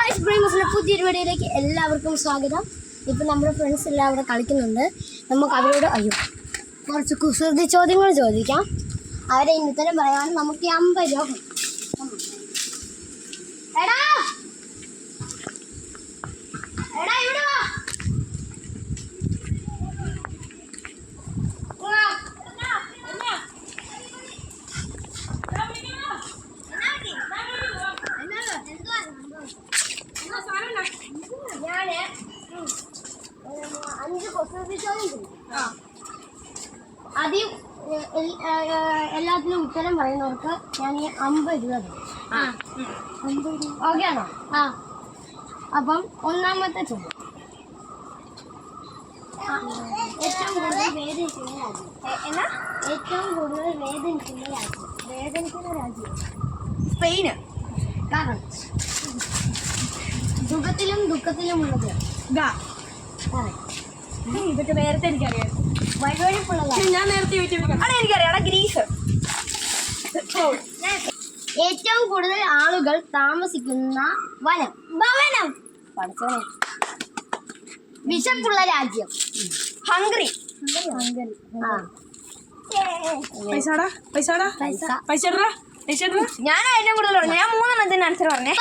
പുതിയൊരു വീഡിയോയിലേക്ക് എല്ലാവർക്കും സ്വാഗതം. ഇപ്പം നമ്മുടെ ഫ്രണ്ട്സ് എല്ലാം അവിടെ കളിക്കുന്നുണ്ട്. നമുക്ക് അവരോട് കുറച്ച് കുസൃതി ചോദ്യങ്ങൾ ചോദിക്കാം. അവരെ ഇന്നത്തരം പറയാൻ നമുക്ക് 50 രൂപ. എടാ എടാ ഇവിടെ വാ. ഞാന് 5 കുസൃതി ചോദ്യം ആദ്യം എല്ലാത്തിനും ഉത്തരം പറയുന്നവർക്ക് ഞാൻ 50 രൂപ തരും. ഓക്കെ ആണോ? അപ്പം ഒന്നാമത്തെ ചോദ്യം, ഏറ്റവും കൂടുതൽ വേദനിക്കുന്ന രാജ്യം. ഏറ്റവും കൂടുതൽ വേദനിക്കുന്ന രാജ്യം സ്പെയിന്. കാരണം സുഖത്തിലും ദുഃഖത്തിലുമുള്ളത് ഇതൊക്കെ നേരത്തെ എനിക്കറിയാം. വഴുവഴുപ്പുള്ളതാണ്. ഞാൻ നേരത്തെ എനിക്കറിയാം. ഗ്രീസ്. ഏറ്റവും കൂടുതൽ ആളുകൾ താമസിക്കുന്ന ഭവനം. പഠിച്ചോനെ. വിശപ്പുള്ള രാജ്യം ഹംഗറി. ഞാൻ ഏറ്റവും കൂടുതൽ പറഞ്ഞു. ഞാൻ 3 ആൻസർ പറഞ്ഞേ.